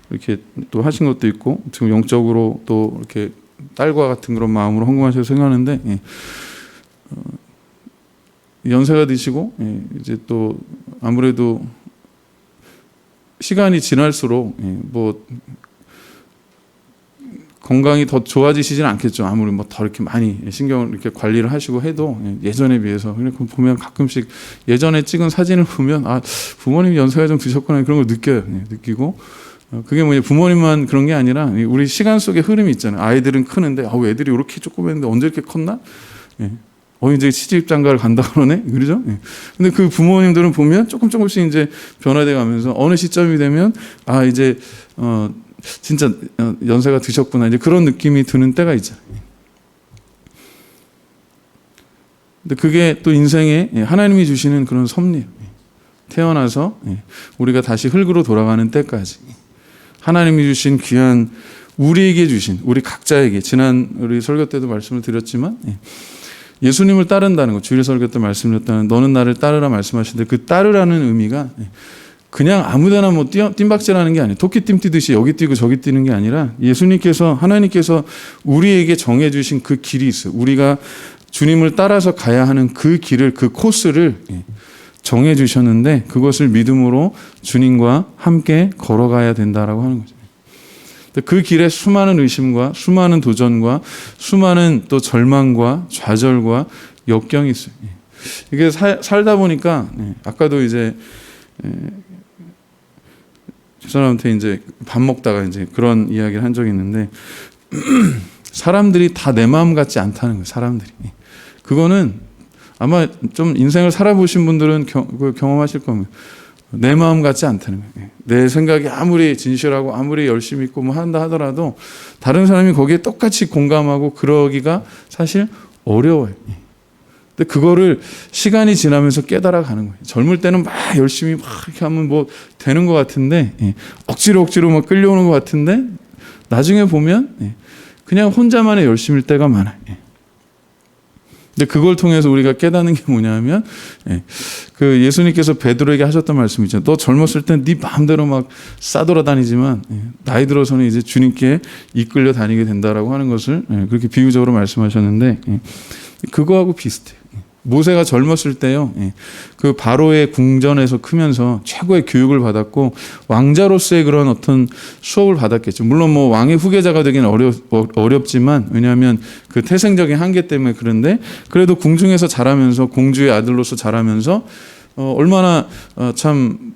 [SPEAKER 1] 이렇게 또 하신 것도 있고, 지금 영적으로 또 이렇게 딸과 같은 그런 마음으로 헌금하셔서 생각하는데, 연세가 드시고, 이제 또 아무래도 시간이 지날수록 뭐 건강이 더 좋아지시지는 않겠죠. 아무리 뭐 더 이렇게 많이 신경을 이렇게 관리를 하시고 해도 예전에 비해서. 그러니까 보면 가끔씩 예전에 찍은 사진을 보면 아, 부모님 연세가 좀 드셨구나 그런 걸 느껴요. 느끼고 그게 뭐냐, 부모님만 그런 게 아니라 우리 시간 속의 흐름이 있잖아요. 아이들은 크는데 애들이 이렇게 조그맸는데 언제 이렇게 컸나? 이제 시집 장가를 간다 그러네, 그러죠? 근데 그 부모님들은 보면 조금씩 이제 변화돼 가면서 어느 시점이 되면 아, 이제 진짜 연세가 드셨구나, 이제 그런 느낌이 드는 때가 있잖아요. 근데 그게 또 인생에 하나님이 주시는 그런 섭리예요. 태어나서 우리가 다시 흙으로 돌아가는 때까지 하나님이 주신 귀한, 우리에게 주신, 우리 각자에게, 지난 우리 설교 때도 말씀을 드렸지만 예수님을 따른다는 거, 주일 설교 때 말씀드렸다는 너는 나를 따르라 말씀하시는데, 그 따르라는 의미가 그냥 아무데나 뭐 뜀박질하는 게 아니에요. 토끼 뛰듯이 여기 뛰고 저기 뛰는 게 아니라 예수님께서, 하나님께서 우리에게 정해주신 그 길이 있어요. 우리가 주님을 따라서 가야 하는 그 길을, 그 코스를 정해주셨는데 그것을 믿음으로 주님과 함께 걸어가야 된다라고 하는 거죠. 그 길에 수많은 의심과 수많은 도전과 수많은 또 절망과 좌절과 역경이 있어요. 이게 살다 보니까 아까도 이제 집사람한테 이제 밥 먹다가 이제 그런 이야기를 한 적이 있는데 사람들이 다 내 마음 같지 않다는 거예요. 사람들이. 그거는 아마 좀 인생을 살아보신 분들은 경험하실 겁니다. 내 마음 같지 않다는 거예요. 내 생각이 아무리 진실하고 아무리 열심히 있고 뭐 한다 하더라도 다른 사람이 거기에 똑같이 공감하고 그러기가 사실 어려워요. 근데 그거를 시간이 지나면서 깨달아가는 거예요. 젊을 때는 막 열심히 막 이렇게 하면 뭐 되는 것 같은데, 억지로 막 끌려오는 것 같은데 나중에 보면 그냥 혼자만의 열심일 때가 많아요. 근데 그걸 통해서 우리가 깨닫는 게 뭐냐면, 그 예수님께서 베드로에게 하셨던 말씀 있잖아요. 너 젊었을 땐 네 마음대로 막 싸돌아다니지만 나이 들어서는 이제 주님께 이끌려 다니게 된다라고 하는 것을 그렇게 비유적으로 말씀하셨는데, 그거하고 비슷해요. 모세가 젊었을 때요, 그 바로의 궁전에서 크면서 최고의 교육을 받았고 왕자로서의 그런 어떤 수업을 받았겠죠. 물론 뭐 왕의 후계자가 되기는 어렵지만, 왜냐하면 그 태생적인 한계 때문에. 그런데 그래도 궁중에서 자라면서, 공주의 아들로서 자라면서 얼마나 참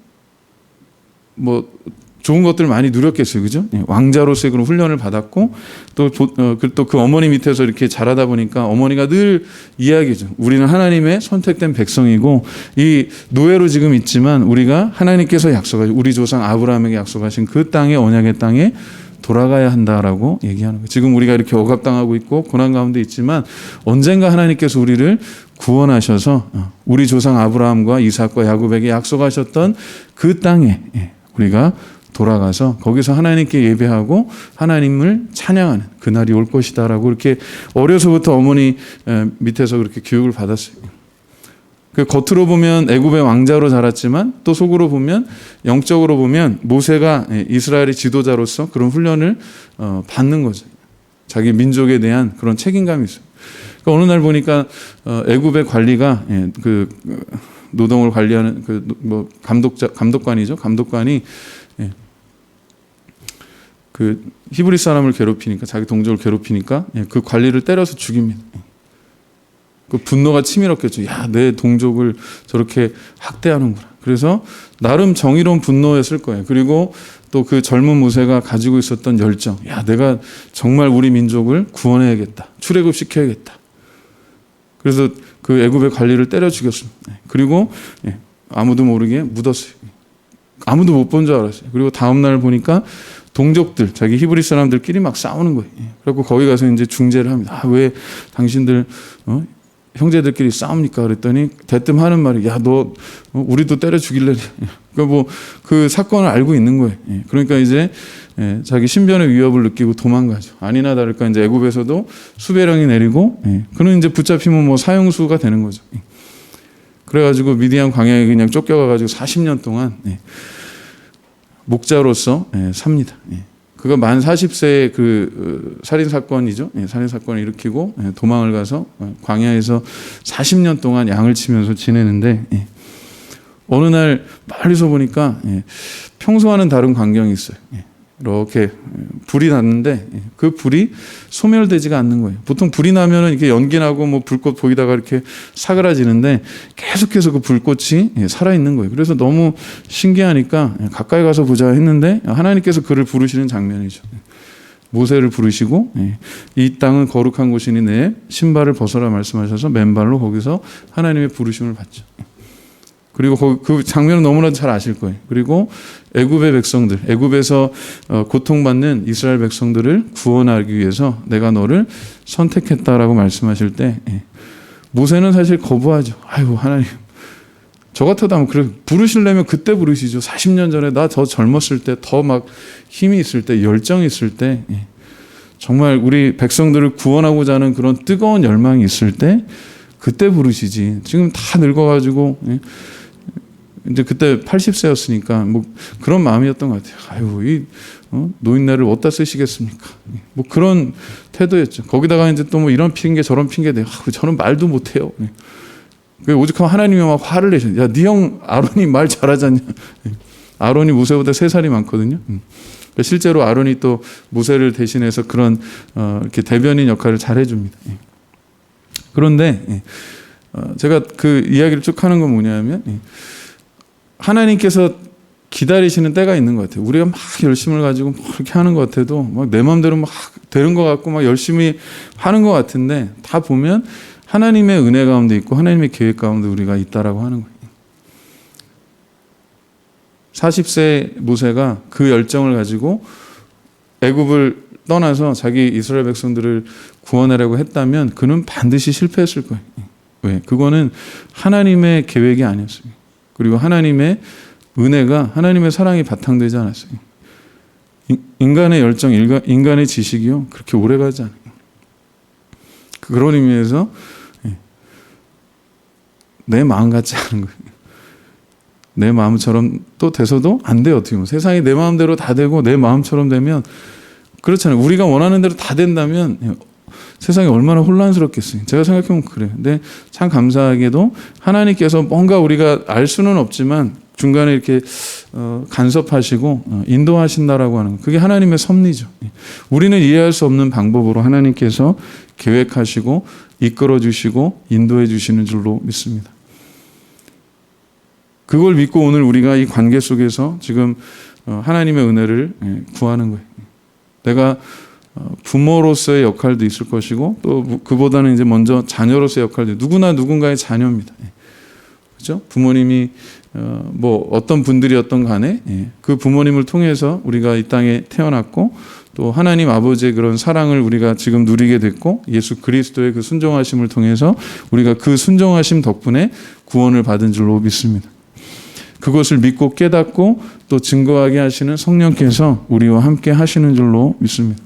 [SPEAKER 1] 뭐 좋은 것들을 많이 누렸겠어요, 그죠? 왕자로서의 그런 훈련을 받았고, 또 그 어머니 밑에서 이렇게 자라다 보니까 어머니가 늘 이야기죠. 우리는 하나님의 선택된 백성이고, 이 노예로 지금 있지만 우리가 하나님께서 약속하신, 우리 조상 아브라함에게 약속하신 그 땅에, 언약의 땅에 돌아가야 한다라고 얘기하는 거예요. 지금 우리가 이렇게 억압당하고 있고 고난 가운데 있지만 언젠가 하나님께서 우리를 구원하셔서 우리 조상 아브라함과 이삭과 야곱에게 약속하셨던 그 땅에 우리가 돌아가서 거기서 하나님께 예배하고 하나님을 찬양하는 그날이 올 것이다라고 이렇게 어려서부터 어머니 밑에서 그렇게 교육을 받았어요. 그 겉으로 보면 애굽의 왕자로 자랐지만 또 속으로 보면, 영적으로 보면 모세가 이스라엘의 지도자로서 그런 훈련을 받는 거죠. 자기 민족에 대한 그런 책임감이 있어요. 그러니까 어느 날 보니까 애굽의 관리가 그 노동을 관리하는 그 뭐 감독관이죠. 감독관이 그 히브리 사람을 괴롭히니까, 자기 동족을 괴롭히니까 그 관리를 때려서 죽입니다. 그 분노가 치밀었겠죠. 야, 내 동족을 저렇게 학대하는구나. 그래서 나름 정의로운 분노였을 거예요. 그리고 또 그 젊은 모세가 가지고 있었던 열정. 야, 내가 정말 우리 민족을 구원해야겠다. 출애굽시켜야겠다. 그래서 그 애굽의 관리를 때려 죽였습니다. 그리고 아무도 모르게 묻었어요. 아무도 못 본 줄 알았어요. 그리고 다음 날 보니까 동족들, 자기 히브리 사람들끼리 막 싸우는 거예요. 그래서 거기 가서 이제 중재를 합니다. 아, 왜 당신들 형제들끼리 싸웁니까? 그랬더니 대뜸 하는 말이 야, 너 우리도 때려 죽일래? 그러니까 뭐 그 사건을 알고 있는 거예요. 그러니까 이제 자기 신변의 위협을 느끼고 도망가죠. 아니나 다를까 이제 애굽에서도 수배령이 내리고 그는 이제 붙잡히면 뭐 사형수가 되는 거죠. 그래가지고 미디안 광야에 그냥 쫓겨가가지고 40년 동안 목자로서 삽니다. 그가 만 40세의 그 살인 사건이죠. 살인 사건을 일으키고 도망을 가서 광야에서 40년 동안 양을 치면서 지내는데 어느 날 멀리서 보니까 평소와는 다른 광경이 있어요. 이렇게 불이 났는데 그 불이 소멸되지가 않는 거예요. 보통 불이 나면은 이렇게 연기 나고 뭐 불꽃 보이다가 이렇게 사그라지는데 계속해서 그 불꽃이 살아 있는 거예요. 그래서 너무 신기하니까 가까이 가서 보자 했는데 하나님께서 그를 부르시는 장면이죠. 모세를 부르시고 이 땅은 거룩한 곳이니 내 신발을 벗어라 말씀하셔서 맨발로 거기서 하나님의 부르심을 받죠. 그리고 그 장면은 너무나도 잘 아실 거예요. 그리고 애굽의 백성들, 애굽에서 고통받는 이스라엘 백성들을 구원하기 위해서 내가 너를 선택했다라고 말씀하실 때 모세는 사실 거부하죠. 아이고 하나님, 저 같아도 그래 부르시려면 그때 부르시죠. 40년 전에 나 더 젊었을 때, 더 막 힘이 있을 때, 열정이 있을 때, 정말 우리 백성들을 구원하고자 하는 그런 뜨거운 열망이 있을 때 그때 부르시지. 지금 다 늙어가지고 이제 그때 80세였으니까 뭐 그런 마음이었던 것 같아요. 아유, 이 노인네를 어디다 쓰시겠습니까? 뭐 그런 태도였죠. 거기다가 이제 또 뭐 이런 핑계 저런 핑계 대고 저는 말도 못해요. 오죽하면 하나님이 막 화를 내셨어요. 야, 네 형 아론이 말 잘하잖냐. 아론이 모세보다 3살이 많거든요. 실제로 아론이 또 모세를 대신해서 그런 이렇게 대변인 역할을 잘 해줍니다. 그런데 제가 그 이야기를 쭉 하는 건 뭐냐면 하나님께서 기다리시는 때가 있는 것 같아요. 우리가 막 열심을 가지고 막 그렇게 하는 것 같아도 막 내 마음대로 막 되는 것 같고 막 열심히 하는 것 같은데 다 보면 하나님의 은혜 가운데 있고 하나님의 계획 가운데 우리가 있다라고 하는 거예요. 40세 모세가 그 열정을 가지고 애굽을 떠나서 자기 이스라엘 백성들을 구원하려고 했다면 그는 반드시 실패했을 거예요. 왜? 그거는 하나님의 계획이 아니었어요. 그리고 하나님의 은혜가 하나님의 사랑이 바탕되지 않았어요. 인간의 열정, 인간의 지식이요 그렇게 오래가지 않아요. 그런 의미에서 내 마음 같지 않은 거예요. 내 마음처럼 또 돼서도 안 돼요. 어떻게 보면 세상이 내 마음대로 다 되고 내 마음처럼 되면 그렇잖아요. 우리가 원하는 대로 다 된다면 세상이 얼마나 혼란스럽겠어요. 제가 생각해보면 그래요. 근데 참 감사하게도 하나님께서 뭔가 우리가 알 수는 없지만 중간에 이렇게 간섭하시고 인도하신다라고 하는 거. 그게 하나님의 섭리죠. 우리는 이해할 수 없는 방법으로 하나님께서 계획하시고 이끌어 주시고 인도해 주시는 줄로 믿습니다. 그걸 믿고 오늘 우리가 이 관계 속에서 지금 하나님의 은혜를 구하는 거예요. 내가 부모로서의 역할도 있을 것이고 또 그보다는 이제 먼저 자녀로서의 역할도 누구나 누군가의 자녀입니다. 그렇죠? 부모님이 뭐 어떤 분들이었던 간에 그 부모님을 통해서 우리가 이 땅에 태어났고 또 하나님 아버지의 그런 사랑을 우리가 지금 누리게 됐고 예수 그리스도의 그 순종하심을 통해서 우리가 그 순종하심 덕분에 구원을 받은 줄로 믿습니다. 그것을 믿고 깨닫고 또 증거하게 하시는 성령께서 우리와 함께 하시는 줄로 믿습니다.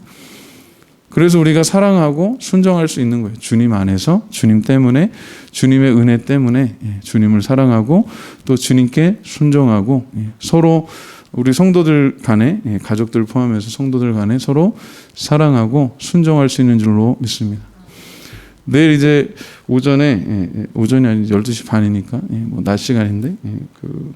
[SPEAKER 1] 그래서 우리가 사랑하고 순종할 수 있는 거예요. 주님 안에서 주님 때문에 주님의 은혜 때문에 주님을 사랑하고 또 주님께 순종하고 서로 우리 성도들 간에 가족들 포함해서 성도들 간에 서로 사랑하고 순종할 수 있는 줄로 믿습니다. 내일 이제 오전이 아니지 12시 반이니까 뭐 낮 시간인데 그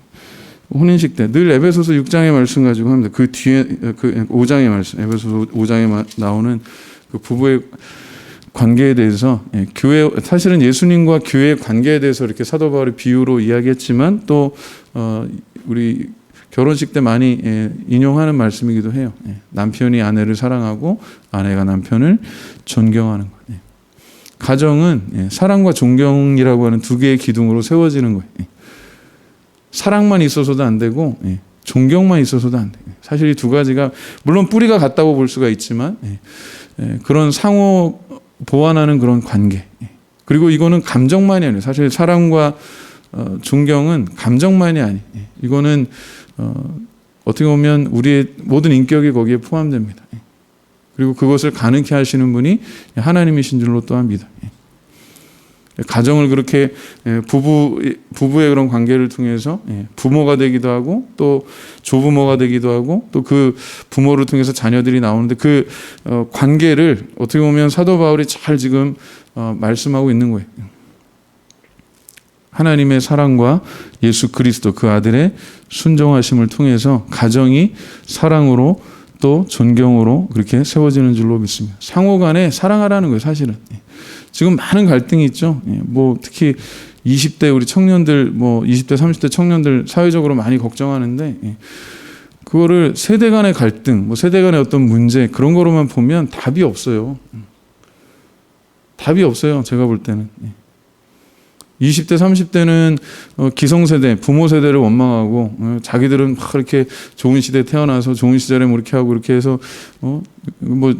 [SPEAKER 1] 혼인식 때 늘 에베소서 6장의 말씀 가지고 합니다. 그 뒤에 그 5장의 말씀 에베소서 5장에 나오는 그 부부의 관계에 대해서 교회 사실은 예수님과 교회의 관계에 대해서 이렇게 사도 바울이 비유로 이야기했지만 또 우리 결혼식 때 많이 인용하는 말씀이기도 해요. 남편이 아내를 사랑하고 아내가 남편을 존경하는 거예요. 가정은 사랑과 존경이라고 하는 두 개의 기둥으로 세워지는 거예요. 사랑만 있어서도 안 되고 존경만 있어서도 안 돼요. 사실 이 두 가지가 물론 뿌리가 같다고 볼 수가 있지만 그런 상호 보완하는 그런 관계 그리고 이거는 감정만이 아니에요. 사실 사랑과 존경은 감정만이 아니에요. 이거는 어떻게 보면 우리의 모든 인격이 거기에 포함됩니다. 그리고 그것을 가능케 하시는 분이 하나님이신 줄로 또한 믿어요. 가정을 그렇게 부부의 그런 관계를 통해서 부모가 되기도 하고 또 조부모가 되기도 하고 또 그 부모를 통해서 자녀들이 나오는데 그 관계를 어떻게 보면 사도 바울이 잘 지금 말씀하고 있는 거예요. 하나님의 사랑과 예수 그리스도 그 아들의 순종하심을 통해서 가정이 사랑으로 또 존경으로 그렇게 세워지는 줄로 믿습니다. 상호 간에 사랑하라는 거예요, 사실은. 지금 많은 갈등이 있죠. 뭐 특히 20대 우리 청년들, 뭐 20대, 30대 청년들 사회적으로 많이 걱정하는데 그거를 세대 간의 갈등, 뭐 세대 간의 어떤 문제 그런 거로만 보면 답이 없어요. 답이 없어요. 제가 볼 때는. 20대, 30대는 기성세대, 부모 세대를 원망하고 자기들은 막 이렇게 좋은 시대에 태어나서 좋은 시절에 뭐 이렇게 하고 이렇게 해서 뭐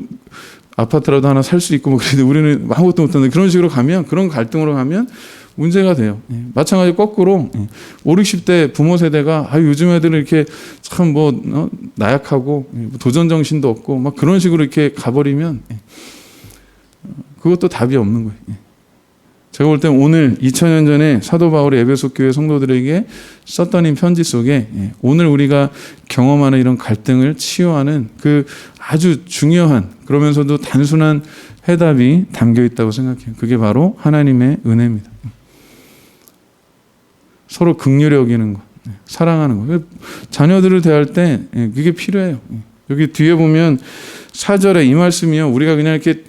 [SPEAKER 1] 아파트라도 하나 살 수 있고 뭐 그런데 우리는 아무것도 못하는데 그런 식으로 가면 그런 갈등으로 가면 문제가 돼요. 마찬가지 거꾸로 5, 60대 부모 세대가 요즘 애들은 이렇게 참 뭐 나약하고 도전 정신도 없고 막 그런 식으로 이렇게 가버리면 그것도 답이 없는 거예요. 제가 볼 때 오늘 2000년 전에 사도 바울이 에베소 교회 성도들에게 썼던 이 편지 속에 오늘 우리가 경험하는 이런 갈등을 치유하는 그 아주 중요한 그러면서도 단순한 해답이 담겨 있다고 생각해요. 그게 바로 하나님의 은혜입니다. 서로 긍휼히 여기는 것, 사랑하는 것. 자녀들을 대할 때 그게 필요해요. 여기 뒤에 보면 4절에 이 말씀이요. 우리가 그냥 이렇게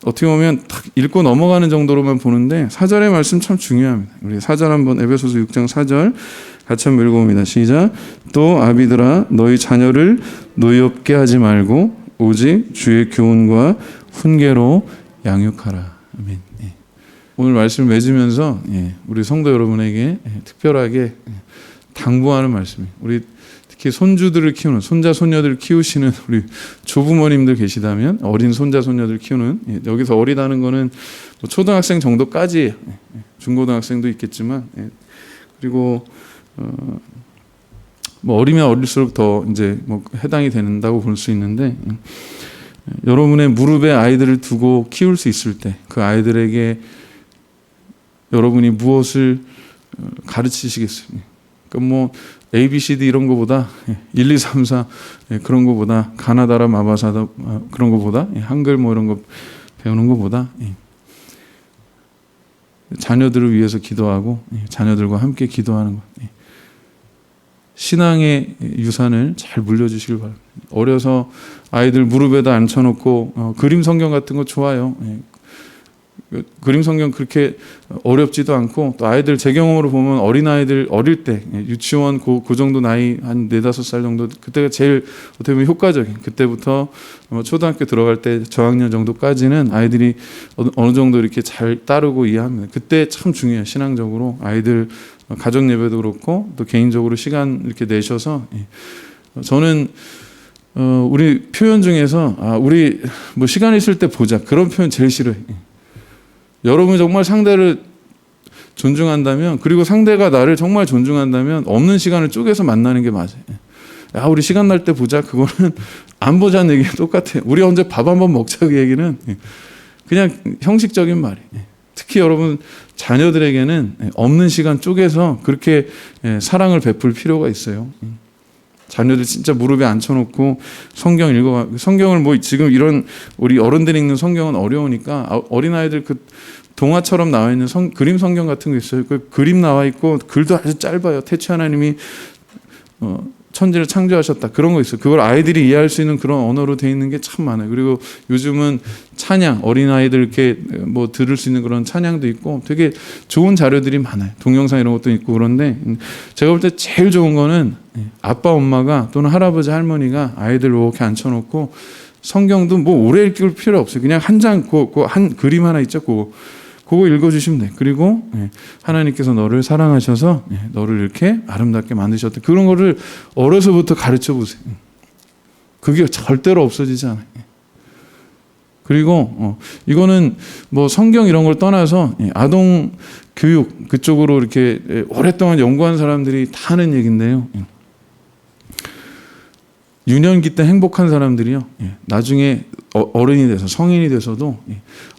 [SPEAKER 1] 어떻게 보면 딱 읽고 넘어가는 정도로만 보는데 4절의 말씀 참 중요합니다. 우리 4절 한번 에베소서 6장 4절 같이 한번 읽어봅니다. 시작. 또 아비들아 너희 자녀를 노엽게 하지 말고 오직 주의 교훈과 훈계로 양육하라. 아멘. 오늘 말씀을 맺으면서 우리 성도 여러분에게 특별하게 당부하는 말씀이에요. 우리 특히 손주들을 키우는 손자 손녀들을 키우시는 우리 조부모님들 계시다면 어린 손자 손녀들 키우는 여기서 어리다는 거는 뭐 초등학생 정도까지 중고등학생도 있겠지만 그리고 뭐 어리면 어릴수록 더 이제 뭐 해당이 된다고 볼 수 있는데 여러분의 무릎에 아이들을 두고 키울 수 있을 때 그 아이들에게 여러분이 무엇을 가르치시겠어요? 그러니까 뭐 A, B, C, D 이런 거보다 1, 2, 3, 4 그런 거보다 가나다라 마바사다 그런 거보다 한글 뭐 이런 거 배우는 거보다 자녀들을 위해서 기도하고 자녀들과 함께 기도하는 것. 신앙의 유산을 잘 물려주시길 바랍니다. 어려서 아이들 무릎에다 앉혀놓고 그림 성경 같은 거 좋아요. 그림 성경 그렇게 어렵지도 않고 또 아이들 제 경험으로 보면 어린아이들 어릴 때 유치원 그 정도 나이 한 4, 5살 정도 그때가 제일 어떻게 보면 효과적인 그때부터 초등학교 들어갈 때 저학년 정도까지는 아이들이 어느 정도 이렇게 잘 따르고 이해합니다. 그때 참 중요해요. 신앙적으로 아이들 가정 예배도 그렇고 또 개인적으로 시간 이렇게 내셔서 저는 우리 표현 중에서 우리 뭐 시간 있을 때 보자 그런 표현 제일 싫어요. 여러분이 정말 상대를 존중한다면 그리고 상대가 나를 정말 존중한다면 없는 시간을 쪼개서 만나는 게 맞아요. 야 우리 시간 날 때 보자 그거는 안 보자는 얘기가 똑같아요. 우리 언제 밥 한번 먹자 그 얘기는 그냥 형식적인 말이에요. 특히 여러분 자녀들에게는 없는 시간 쪼개서 그렇게 사랑을 베풀 필요가 있어요. 자녀들 진짜 무릎에 앉혀놓고 성경 읽어 성경을 뭐 지금 이런 우리 어른들이 읽는 성경은 어려우니까 어린아이들 그 동화처럼 나와 있는 그림 성경 같은 거 있어요. 그 그림 나와 있고 글도 아주 짧아요. 태초 하나님이 천지를 창조하셨다 그런 거 있어요. 그걸 아이들이 이해할 수 있는 그런 언어로 돼 있는 게 참 많아요. 그리고 요즘은 찬양 어린아이들 이렇게 뭐 들을 수 있는 그런 찬양도 있고 되게 좋은 자료들이 많아요. 동영상 이런 것도 있고 그런데 제가 볼 때 제일 좋은 거는 아빠 엄마가 또는 할아버지 할머니가 아이들 이렇게 앉혀놓고 성경도 뭐 오래 읽을 필요 없어요. 그냥 한 장 한 그림 하나 있죠. 그거 읽어주시면 돼요. 그리고 하나님께서 너를 사랑하셔서 너를 이렇게 아름답게 만드셨다. 그런 거를 어려서부터 가르쳐 보세요. 그게 절대로 없어지지 않아요. 그리고 이거는 뭐 성경 이런 걸 떠나서 아동 교육 그쪽으로 이렇게 오랫동안 연구한 사람들이 다 하는 얘기인데요. 유년기 때 행복한 사람들이요, 나중에 어른이 돼서 성인이 돼서도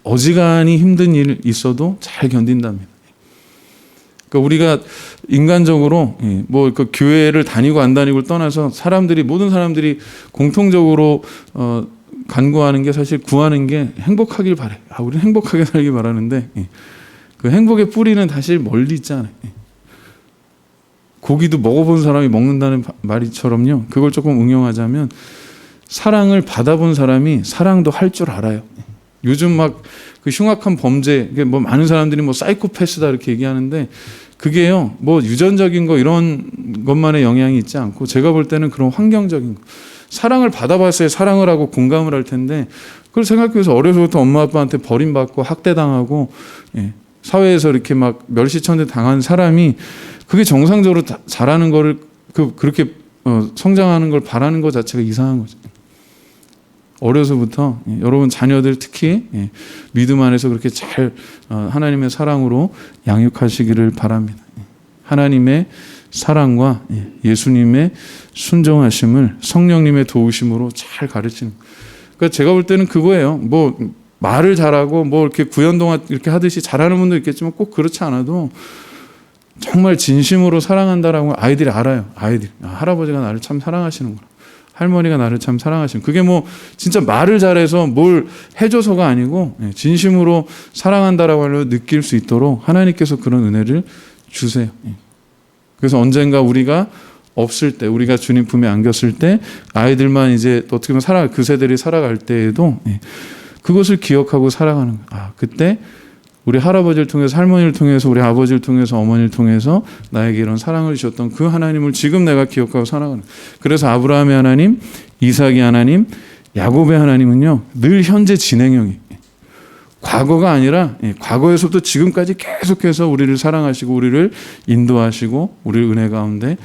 [SPEAKER 1] 어지간히 힘든 일 있어도 잘 견딘답니다. 그러니까 우리가 인간적으로 뭐 그 교회를 다니고 안 다니고를 떠나서 모든 사람들이 공통적으로 간구하는 게, 사실 구하는 게 행복하길 바래. 우리는 행복하게 살길 바라는데 그 행복의 뿌리는 사실 멀리 있잖아요. 고기도 먹어본 사람이 먹는다는 말이처럼요, 그걸 조금 응용하자면 사랑을 받아본 사람이 사랑도 할 줄 알아요. 요즘 막 그 흉악한 범죄, 뭐 많은 사람들이 뭐 사이코패스다 이렇게 얘기하는데, 그게요 뭐 유전적인 거 이런 것만의 영향이 있지 않고, 제가 볼 때는 그런 환경적인 거, 사랑을 받아봤어야 사랑을 하고 공감을 할 텐데, 그걸 생각해서 어려서부터 엄마 아빠한테 버림받고 학대당하고 사회에서 이렇게 막 멸시천대 당한 사람이 그게 정상적으로 자라는 거를 그렇게 성장하는 걸 바라는 것 자체가 이상한 거죠. 어려서부터 여러분 자녀들 특히 믿음 안에서 그렇게 잘 하나님의 사랑으로 양육하시기를 바랍니다. 하나님의 사랑과 예수님의 순종하심을 성령님의 도우심으로 잘 가르치는. 그러니까 제가 볼 때는 그거예요. 뭐 말을 잘하고 뭐 이렇게 구연동화 이렇게 하듯이 잘하는 분도 있겠지만 꼭 그렇지 않아도 정말 진심으로 사랑한다라고 아이들이 알아요. 아이들이 할아버지가 나를 참 사랑하시는구나, 할머니가 나를 참 사랑하시는. 그게 뭐 진짜 말을 잘해서 뭘 해줘서가 아니고 진심으로 사랑한다라고 느낄 수 있도록 하나님께서 그런 은혜를 주세요. 그래서 언젠가 우리가 없을 때, 우리가 주님 품에 안겼을 때, 아이들만 이제 어떻게 보면 그 세대를 살아갈 때에도 그것을 기억하고 살아가는 거예요. 그때 우리 할아버지를 통해서, 할머니를 통해서, 우리 아버지를 통해서, 어머니를 통해서 나에게 이런 사랑을 주셨던 그 하나님을 지금 내가 기억하고 살아가는 거예요. 그래서 아브라함의 하나님, 이삭의 하나님, 야곱의 하나님은요 늘 현재 진행형이에요. 과거가 아니라 과거에서부터 지금까지 계속해서 우리를 사랑하시고 우리를 인도하시고 우리를 은혜 가운데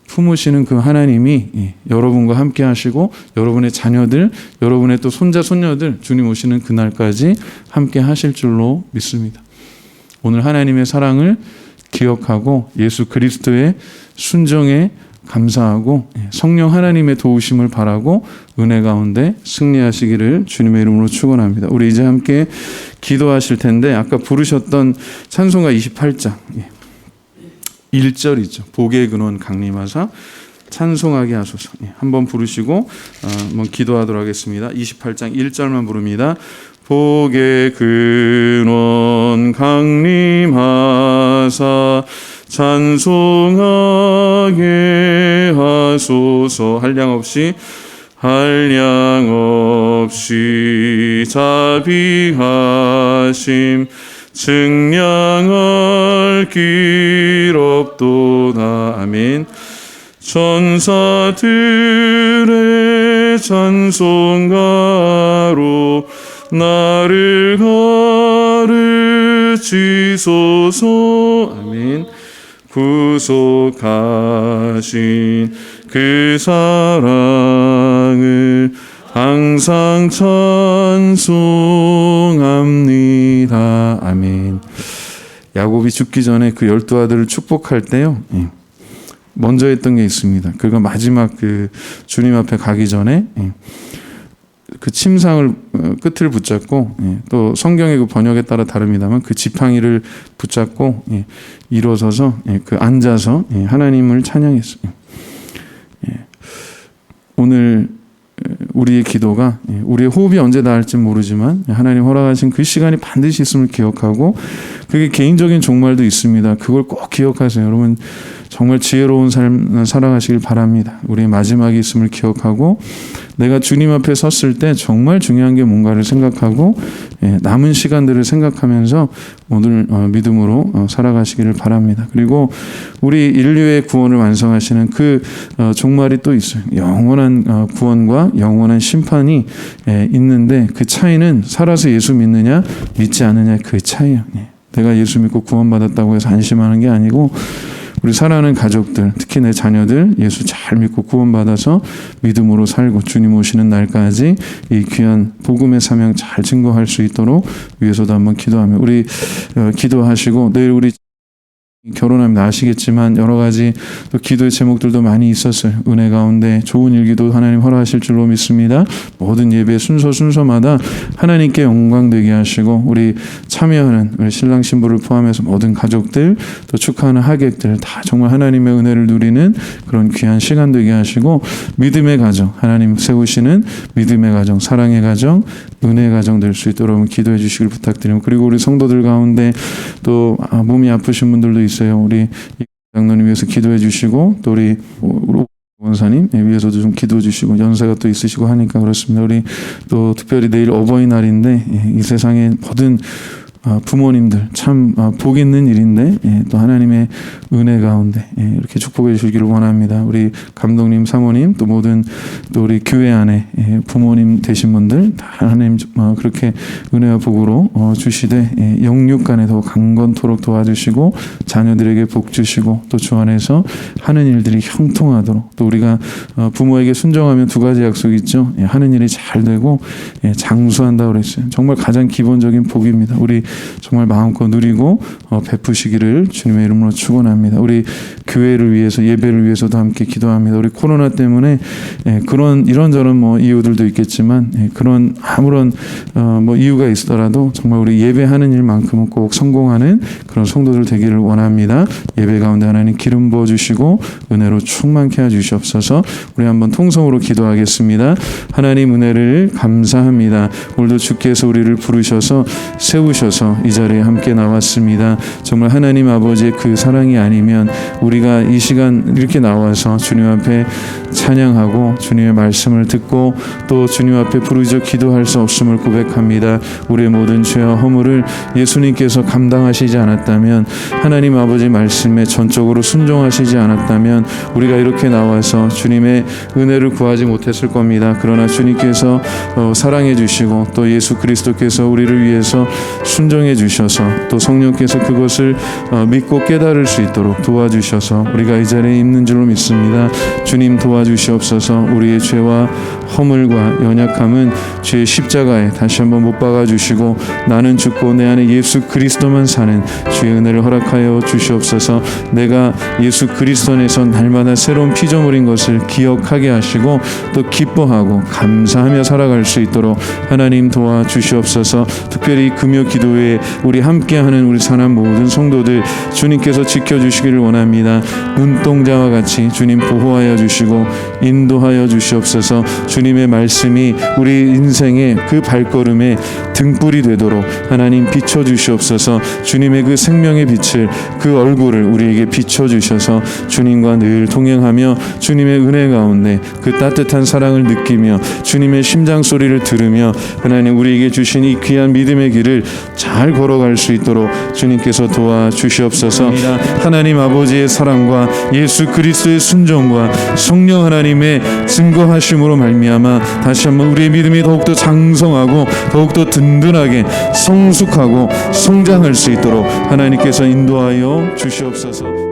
[SPEAKER 1] 품으시는 그 하나님이 여러분과 함께 하시고 여러분의 자녀들, 여러분의 또 손자, 손녀들 주님 오시는 그날까지 함께 하실 줄로 믿습니다. 오늘 하나님의 사랑을 기억하고 예수 그리스도의 순종에 감사하고 성령 하나님의 도우심을 바라고 은혜 가운데 승리하시기를 주님의 이름으로 축원합니다. 우리 이제 함께 기도하실 텐데, 아까 부르셨던 찬송가 28장 1절이죠. 복의 근원 강림하사 찬송하게 하소서. 한번 부르시고 한번 기도하도록 하겠습니다. 28장 1절만 부릅니다. 복의 근원 강림하사 찬송하게 하소서. 한량 없이 자비하심 증량할 길 없도다. 아멘. 천사들의 찬송가로 나를 가르치소서. 아멘. 구속하신 그 사랑을 항상 찬송합니다. 아멘. 야곱이 죽기 전에 그 12아들을 축복할 때요, 먼저 했던 게 있습니다. 그가 마지막 그 주님 앞에 가기 전에 그 침상을 끝을 붙잡고, 또 성경의 그 번역에 따라 다릅니다만 그 지팡이를 붙잡고 일어서서 그 앉아서 하나님을 찬양했어요. 오늘 우리의 기도가, 우리의 호흡이 언제 닿을지 모르지만 하나님 허락하신 그 시간이 반드시 있음을 기억하고, 그게 개인적인 종말도 있습니다. 그걸 꼭 기억하세요. 여러분 정말 지혜로운 삶 살아가시길 바랍니다. 우리의 마지막이 있음을 기억하고, 내가 주님 앞에 섰을 때 정말 중요한 게 뭔가를 생각하고 남은 시간들을 생각하면서 오늘 믿음으로 살아가시기를 바랍니다. 그리고 우리 인류의 구원을 완성하시는 그 종말이 또 있어요. 영원한 구원과 영원한 심판이 있는데, 그 차이는 살아서 예수 믿느냐 믿지 않느냐 그 차이예요. 내가 예수 믿고 구원받았다고 해서 안심하는 게 아니고, 우리 사랑하는 가족들, 특히 내 자녀들 예수 잘 믿고 구원받아서 믿음으로 살고 주님 오시는 날까지 이 귀한 복음의 사명 잘 증거할 수 있도록 위해서도 한번 기도하며 우리 기도하시고 내일 우리 결혼하면 아시겠지만 여러 가지 또 기도의 제목들도 많이 있었어요. 은혜 가운데 좋은 일기도 하나님 허락하실 줄로 믿습니다. 모든 예배 순서마다 하나님께 영광 되게 하시고 우리 참여하는 우리 신랑 신부를 포함해서 모든 가족들 또 축하하는 하객들 다 정말 하나님의 은혜를 누리는 그런 귀한 시간 되게 하시고 믿음의 가정 하나님 세우시는 믿음의 가정 사랑의 가정 은혜의 가정 될 수 있도록 기도해 주시길 부탁드립니다. 그리고 우리 성도들 가운데 또 몸이 아프신 분들도 있어요. 우리 장로님 위해서 기도해 주시고 또 우리 원사님 위해서도 좀 기도해 주시고 연세가 또 있으시고 하니까 그렇습니다. 우리 또 특별히 내일 어버이날인데 이 세상에 모든 부모님들 참 복 있는 일인데 또 하나님의 은혜 가운데 이렇게 축복해 주시기를 원합니다. 우리 감독님, 사모님 또 모든 또 우리 교회 안에 부모님 되신 분들 다 하나님 그렇게 은혜와 복으로 주시되 영육간에 더 강건토록 도와주시고 자녀들에게 복 주시고 또 주 안에서 하는 일들이 형통하도록 또 우리가 부모에게 순종하면 두 가지 약속이 있죠. 하는 일이 잘 되고 장수한다고 그랬어요. 정말 가장 기본적인 복입니다. 우리 정말 마음껏 누리고 베푸시기를 주님의 이름으로 축원합니다. 우리 교회를 위해서 예배를 위해서도 함께 기도합니다. 우리 코로나 때문에 그런 이런저런 이유들도 있겠지만 그런 아무런 이유가 있더라도 정말 우리 예배하는 일만큼은 꼭 성공하는 그런 성도들 되기를 원합니다. 예배 가운데 하나님 기름 부어 주시고 은혜로 충만케 해 주시옵소서. 우리 한번 통성으로 기도하겠습니다. 하나님 은혜를 감사합니다. 오늘도 주께서 우리를 부르셔서 세우셔서 이 자리에 함께 나왔습니다. 정말 하나님 아버지의 그 사랑이 아니면 우리가 이 시간 이렇게 나와서 주님 앞에 찬양하고 주님의 말씀을 듣고 또 주님 앞에 부르짖어 기도할 수 없음을 고백합니다. 우리의 모든 죄와 허물을 예수님께서 감당하시지 않았다면 하나님 아버지 말씀에 전적으로 순종하시지 않았다면 우리가 이렇게 나와서 주님의 은혜를 구하지 못했을 겁니다. 그러나 주님께서 사랑해 주시고 또 예수 그리스도께서 우리를 위해서 순종해 주셔서 또 성령께서 그것을 믿고 깨달을 수 있도록 도와주셔서 우리가 이 자리에 있는 줄로 믿습니다. 주님 도와주시옵소서. 우리의 죄와 허물과 연약함은 주의 십자가에 다시 한번 못 박아 주시고 나는 죽고 내 안에 예수 그리스도만 사는 주의 은혜를 허락하여 주시옵소서. 내가 예수 그리스도 안에서 날마다 새로운 피조물인 것을 기억하게 하시고 또 기뻐하고 감사하며 살아갈 수 있도록 하나님 도와주시옵소서. 특별히 금요 기도회에 우리 함께하는 우리 사람 모든 성도들 주님께서 지켜주시기를 원합니다. 눈동자와 같이 주님 보호하여 주시고 인도하여 주시옵소서. 주님의 말씀이 우리 인생의 그 발걸음에 등불이 되도록 하나님 비춰주시옵소서. 주님의 그 생명의 빛을 그 얼굴을 우리에게 비춰주셔서 주님과 늘 동행하며 주님의 은혜 가운데 그 따뜻한 사랑을 느끼며 주님의 심장 소리를 들으며 하나님 우리에게 주신 이 귀한 믿음의 길을 잘 걸어갈 수 있도록 주님께서 도와주시옵소서. 하나님 아버지의 사랑과 예수 그리스도의 순종과 성령 하나님의 증거하심으로 말미암아 다시 한번 우리의 믿음이 더욱더 장성하고 더욱더 든든하게 성숙하고 성장할 수 있도록 하나님께서 인도하여 주시옵소서.